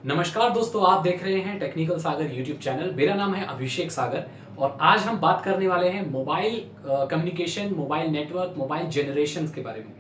नमस्कार दोस्तों, आप देख रहे हैं टेक्निकल सागर यूट्यूब चैनल। मेरा नाम है अभिषेक सागर और आज हम बात करने वाले हैं mobile communication, mobile network, mobile generations के बारे में।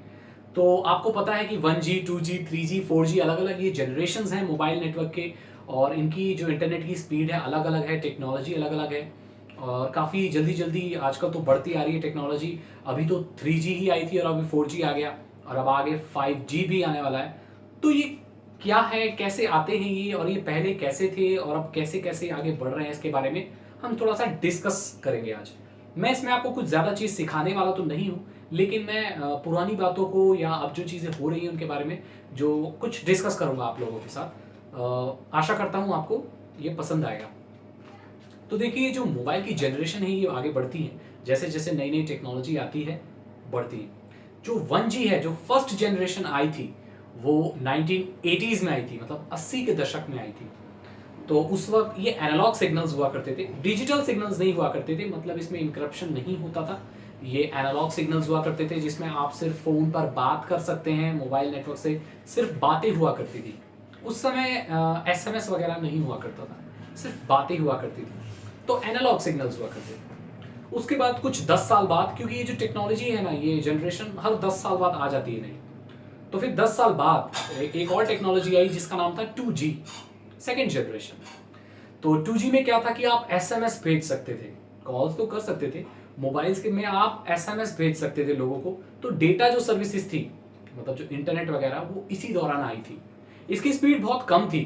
तो आपको पता है कि 1G, 2G, 3G, 4G अलग-अलग ये जनरेशंस हैं मोबाइल नेटवर्क के और इनकी जो इंटरनेट की स्पीड है अलग-अलग है, टेक्नोलॉजी अलग-अलग है और काफ़ी जल्दी-जल्दी आजकल तो बढ़ती आ रही है टेक्नोलॉजी। अभी तो 3G ही आई थी और अभी 4G आ गया और अब आगे 5G भी आने वाला है। तो ये क्या है, कैसे आते हैं ये और ये पहले कैसे थे और अब कैसे-कैसे आगे बढ़ रहे हैं, इसके बारे में हम थोड़ा-सा डिस्कस करेंगे आज। मैं इसमें आपको कुछ ज़्यादा चीज़ सिखाने वाला तो नहीं हूँ, लेकिन मैं पुरानी बातों को या अब जो चीज़ें हो रही हैं उनके बारे में जो कुछ डिस्कस करूँगा आप लोगों के साथ। आशा करता हूँ आपको ये पसंद आएगा। तो देखिए, ये जो मोबाइल की जनरेशन है ये आगे बढ़ती है, जैसे-जैसे नई-नई टेक्नोलॉजी आती है, बढ़ती है। जो 1G है, जो फर्स्ट जनरेशन आई थी, वो 1980s में आई थी, मतलब 80 के दशक में आई थी। तो उस वक़्त ये एनालॉग सिग्नल्स हुआ करते थे, डिजिटल सिग्नल्स नहीं हुआ करते थे, मतलब इसमें एन्क्रिप्शन नहीं होता था। ये एनालॉग सिग्नल्स हुआ करते थे जिसमें आप सिर्फ़ फ़ोन पर बात कर सकते हैं, मोबाइल नेटवर्क से सिर्फ़ बातें हुआ करती थी। उस समय एसएमएस वगैरह नहीं हुआ करता था, सिर्फ़ बातें हुआ करती थी। तो एनालॉग सिग्नल्स हुआ करते थे। उसके बाद कुछ 10 साल बाद, क्योंकि ये जो टेक्नोलॉजी है ना, ये जनरेशन हर 10 साल बाद आ जाती है नई। तो फिर 10 साल बाद एक और टेक्नोलॉजी आई जिसका नाम था 2G, सेकंड जनरेशन। तो 2G में क्या था कि आप एसएमएस भेज सकते थे, कॉल्स तो कर सकते थे, मोबाइल्स के में आप एसएमएस भेज सकते थे लोगों को। तो डेटा जो सर्विसेज थी, मतलब जो इंटरनेट वगैरह, वो इसी दौरान आई थी। इसकी स्पीड बहुत कम थी।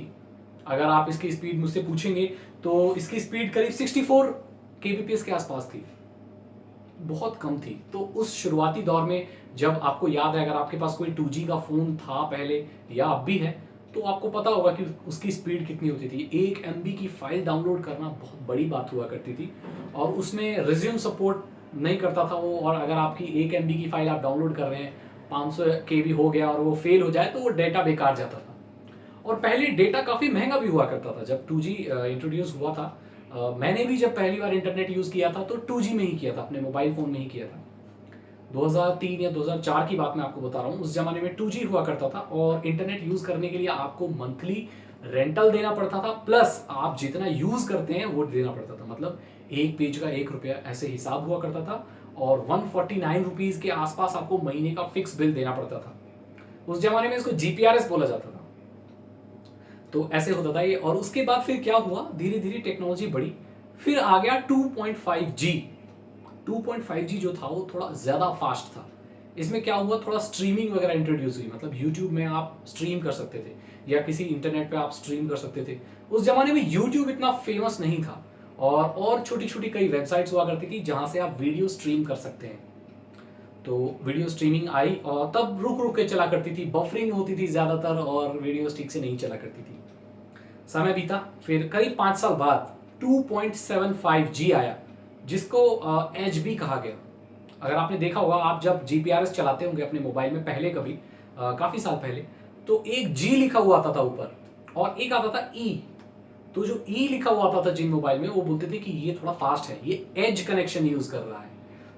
अगर आप इसकी स्पीड मुझसे पूछेंगे तो इसकी स्पीड करीब 64 केबीपीएस के आसपास थी, बहुत कम थी। तो उस शुरुआती दौर में, जब आपको याद है, अगर आपके पास कोई 2G का फ़ोन था पहले या अब भी है, तो आपको पता होगा कि उसकी स्पीड कितनी होती थी। 1 एमबी की फ़ाइल डाउनलोड करना बहुत बड़ी बात हुआ करती थी और उसमें रिज़्यूम सपोर्ट नहीं करता था वो। और अगर आपकी 1 एमबी की फ़ाइल आप डाउनलोड कर रहे हैं, 500 केबी हो गया और वो फ़ेल हो जाए तो वो डेटा बेकार जाता था। और पहले डेटा काफ़ी महंगा भी हुआ करता था जब 2G इंट्रोड्यूस हुआ था। मैंने भी जब पहली बार इंटरनेट यूज़ किया था तो 2G में ही किया था, अपने मोबाइल फ़ोन में ही किया था। 2003 या 2004 की बात मैं आपको बता रहा हूँ। उस ज़माने में 2G हुआ करता था और इंटरनेट यूज़ करने के लिए आपको मंथली रेंटल देना पड़ता था, प्लस आप जितना यूज़ करते हैं वो देना पड़ता था। मतलब एक पेज का 1 रुपया ऐसे हिसाब हुआ करता था और 149 रुपीज़ के आसपास आपको महीने का फिक्स बिल देना पड़ता था। उस ज़माने में इसको जीपीआरएस बोला जाता था। तो ऐसे होता था ये। और उसके बाद फिर क्या हुआ, धीरे धीरे टेक्नोलॉजी बढ़ी, फिर आ गया 2.5G। 2.5G जो था वो थोड़ा ज़्यादा फास्ट था। इसमें क्या हुआ, थोड़ा स्ट्रीमिंग वगैरह इंट्रोड्यूस हुई, मतलब यूट्यूब में आप स्ट्रीम कर सकते थे या किसी इंटरनेट पे आप स्ट्रीम कर सकते थे। उस ज़माने में यूट्यूब इतना फेमस नहीं था और छोटी-छोटी कई वेबसाइट्स हुआ करती थी जहाँ से आप वीडियो स्ट्रीम कर सकते हैं। तो वीडियो स्ट्रीमिंग आई और तब रुक-रुक के चला करती थी, बफरिंग होती थी ज़्यादातर और वीडियोज़ ठीक से नहीं चला करती थी। समय बीता, फिर करीब 5 साल बाद 2.75G आया, जिसको एज भी कहा गया। अगर आपने देखा होगा, आप जब जीपीआरएस चलाते होंगे अपने मोबाइल में पहले कभी, काफ़ी साल पहले, तो एक जी लिखा हुआ आता था ऊपर और एक आता था ई। तो जो ई लिखा हुआ आता था जिन मोबाइल में, वो बोलते थे कि ये थोड़ा फास्ट है, ये एज कनेक्शन यूज़ कर रहा है।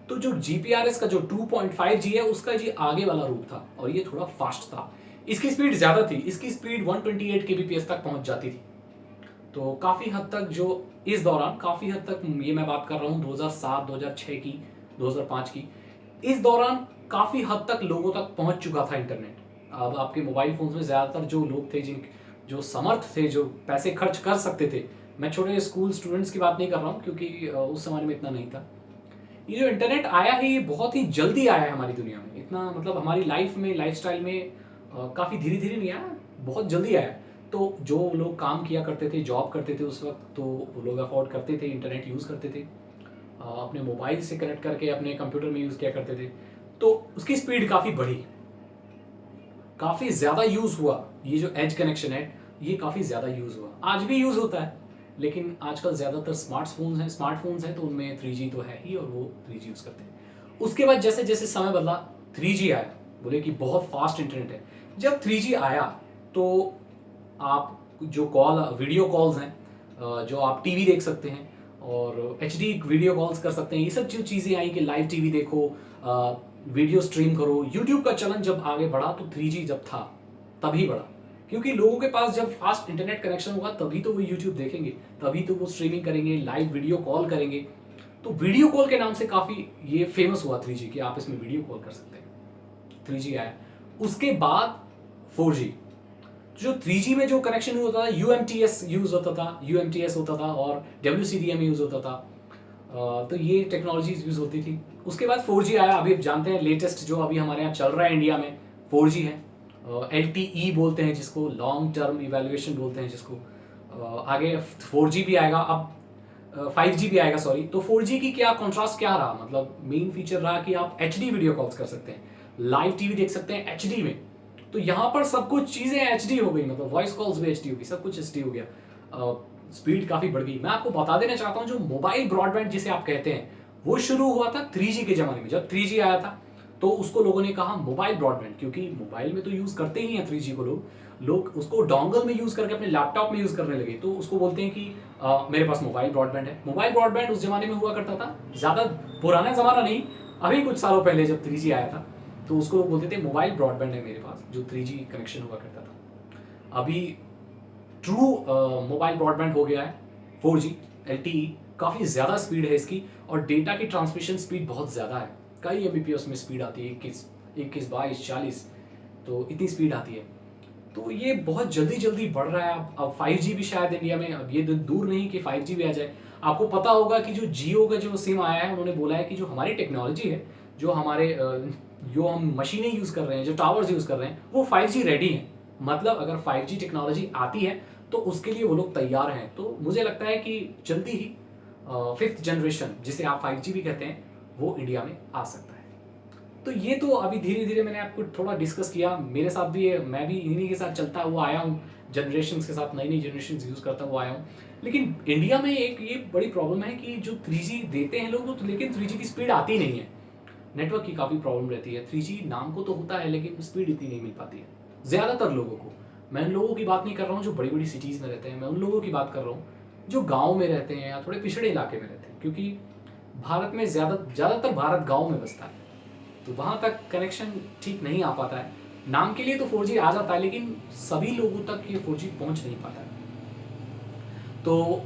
तो जो जीपीआरएस का जो 2.5G है, उसका जी आगे वाला रूप था और ये थोड़ा फास्ट था। इसकी स्पीड ज़्यादा थी, इसकी स्पीड 128 केबीपीएस तक पहुंच जाती थी। तो काफ़ी हद तक जो इस दौरान, काफ़ी हद तक, ये मैं बात कर रहा हूँ 2007, 2006 की, 2005 की, इस दौरान काफ़ी हद तक लोगों तक पहुँच चुका था इंटरनेट। अब आपके मोबाइल फ़ोन्स में ज़्यादातर जो लोग थे, जो समर्थ थे, जो पैसे खर्च कर सकते थे, मैं छोटे स्कूल स्टूडेंट्स की बात नहीं कर रहा हूँ क्योंकि उस ज़माने में इतना नहीं था। ये जो इंटरनेट आया है ये बहुत ही जल्दी आया है हमारी दुनिया में, इतना मतलब हमारी लाइफ में, लाइफ़स्टाइल में काफ़ी धीरे-धीरे नहीं आया, बहुत जल्दी आया है। तो जो लोग काम किया करते थे, जॉब करते थे उस वक़्त, तो वो लोग अफ़ोर्ड करते थे, इंटरनेट यूज़ करते थे। अपने मोबाइल से कनेक्ट करके अपने कंप्यूटर में यूज़ किया करते थे। तो उसकी स्पीड काफ़ी बढ़ी, काफ़ी ज़्यादा यूज़ हुआ। ये जो एज कनेक्शन है, ये काफ़ी ज़्यादा यूज़ हुआ। आज भी यूज़ होता है, लेकिन आजकल ज़्यादातर स्मार्टफ़ोन्स हैं तो उनमें 3G तो है ही और वो 3G यूज़ करते हैं। उसके बाद जैसे-जैसे समय बदला, 3G आया, बोले कि बहुत फ़ास्ट इंटरनेट है। जब 3G आया तो आप जो वीडियो कॉल्स हैं, जो आप टीवी देख सकते हैं और एचडी वीडियो कॉल्स कर सकते हैं, ये सब जो चीज़ें आई कि लाइव टीवी देखो, वीडियो स्ट्रीम करो। यूट्यूब का चलन जब आगे बढ़ा तो 3G जब था तभी बढ़ा। क्योंकि लोगों के पास जब फास्ट इंटरनेट कनेक्शन होगा तभी तो वो यूट्यूब देखेंगे, तभी तो वो स्ट्रीमिंग करेंगे, लाइव वीडियो कॉल करेंगे। तो वीडियो कॉल के नाम से काफ़ी ये फेमस हुआ 3G कि आप इसमें वीडियो कॉल कर सकते हैं। 3G आया, उसके बाद 4G। जो 3G में जो कनेक्शन होता था UMTS यूज़ होता था, UMTS होता था और WCDM यूज़ होता था। तो ये टेक्नोलॉजीज यूज़ होती थी। उसके बाद 4G आया, अभी आप जानते हैं लेटेस्ट जो अभी हमारे यहाँ चल रहा है इंडिया में 4G है। LTE बोलते हैं जिसको, लॉन्ग टर्म इवैल्यूएशन बोलते हैं जिसको। आगे 4G भी आएगा, अब 5G भी आएगा सॉरी। तो 4G की क्या कॉन्ट्रास्ट क्या रहा, मतलब मेन फीचर रहा कि आप HD वीडियो कॉल्स कर सकते हैं, लाइव टीवी देख सकते हैं HD में। तो यहाँ पर सब कुछ चीज़ें HD हो गई, मतलब वॉइस कॉल्स भी HD हो गई, सब कुछ HD हो गया। स्पीड काफ़ी बढ़ गई। मैं आपको बता देना चाहता हूँ जो मोबाइल ब्रॉडबैंड जिसे आप कहते हैं वो शुरू हुआ था 3G के ज़माने में। जब 3G आया था तो उसको लोगों ने कहा मोबाइल ब्रॉडबैंड, क्योंकि मोबाइल में तो यूज़ करते ही हैं 3G को लोग उसको डोंगल में यूज़ करके अपने लैपटॉप में यूज़ करने लगे। तो उसको बोलते हैं कि मेरे पास मोबाइल ब्रॉडबैंड है। मोबाइल ब्रॉडबैंड उस ज़माने में हुआ करता था, ज़्यादा पुराना ज़माना नहीं, अभी कुछ सालों पहले जब 3G आया था तो उसको लोग बोलते थे मोबाइल ब्रॉडबैंड है मेरे पास, जो 3G कनेक्शन हुआ करता था। अभी ट्रू मोबाइल ब्रॉडबैंड हो गया है 4G LTE। काफ़ी ज़्यादा स्पीड है इसकी और डेटा की ट्रांसमिशन स्पीड बहुत ज़्यादा है। कई Mbps में स्पीड आती है, 21, 22, 40, तो इतनी स्पीड आती है। तो ये बहुत जल्दी जल्दी बढ़ रहा है। अब 5G भी शायद इंडिया में, अब ये दूर नहीं कि 5G भी आ जाए। आपको पता होगा कि जो जियो का जो सिम आया है उन्होंने बोला है कि जो हमारी टेक्नोलॉजी है, जो हमारे जो हम मशीनें यूज़ कर रहे हैं, जो टावर्स यूज़ कर रहे हैं, वो 5G रेडी हैं। मतलब अगर 5G टेक्नोलॉजी आती है तो उसके लिए वो लोग तैयार हैं। तो मुझे लगता है कि जल्दी ही 5th जनरेशन जिसे आप 5G भी कहते हैं वो इंडिया में आ सकता है। तो ये तो अभी धीरे धीरे मैंने आपको थोड़ा डिस्कस किया, मेरे साथ भी है, मैं भी इन्हीं के साथ चलता हुआ आया हूँ, जनरेशन के साथ नई नई जनरेशन यूज़ करता हुआ आया हूँ। लेकिन इंडिया में एक ये बड़ी प्रॉब्लम है कि जो 3G देते हैं लोग तो, लेकिन 3G की स्पीड आती नहीं है। नेटवर्क की काफ़ी प्रॉब्लम रहती है। 3G नाम को तो होता है लेकिन स्पीड इतनी नहीं मिल पाती है ज़्यादातर लोगों को। मैं उन लोगों की बात नहीं कर रहा हूँ जो बड़ी बड़ी सिटीज़ में रहते हैं, मैं उन लोगों की बात कर रहा हूँ जो गाँव में रहते हैं या थोड़े पिछड़े इलाके में रहते हैं, क्योंकि भारत में ज़्यादातर भारत गाँव में बसता है। तो वहाँ तक कनेक्शन ठीक नहीं आ पाता है। नाम के लिए तो 4G आ जाता है लेकिन सभी लोगों तक ये 4G पहुँच नहीं पाता है। तो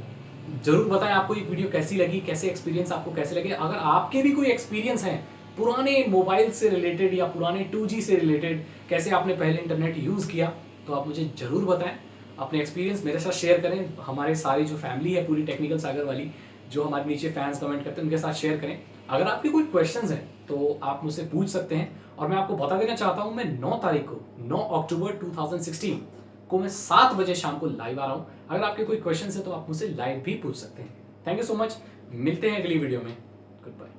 ज़रूर बताएं आपको ये वीडियो कैसी लगी, कैसे एक्सपीरियंस आपको कैसे लगे। अगर आपके भी कोई एक्सपीरियंस हैं पुराने मोबाइल से रिलेटेड या पुराने 2G से रिलेटेड, कैसे आपने पहले इंटरनेट यूज़ किया, तो आप मुझे ज़रूर बताएं। अपने एक्सपीरियंस मेरे साथ शेयर करें। हमारे सारी जो फैमिली है पूरी टेक्निकल सागर वाली, जो हमारे नीचे फैंस कमेंट करते हैं उनके साथ शेयर करें। अगर आपके कोई क्वेश्चंस हैं तो आप मुझसे पूछ सकते हैं। और मैं आपको बता देना चाहता हूँ, मैं 9 तारीख को 9 अक्टूबर 2016 को मैं 7 बजे शाम को लाइव आ रहा हूँ। अगर आपके कोई क्वेश्चन है तो आप मुझसे लाइव भी पूछ सकते हैं। थैंक यू सो मच, मिलते हैं अगली वीडियो में। Good bye.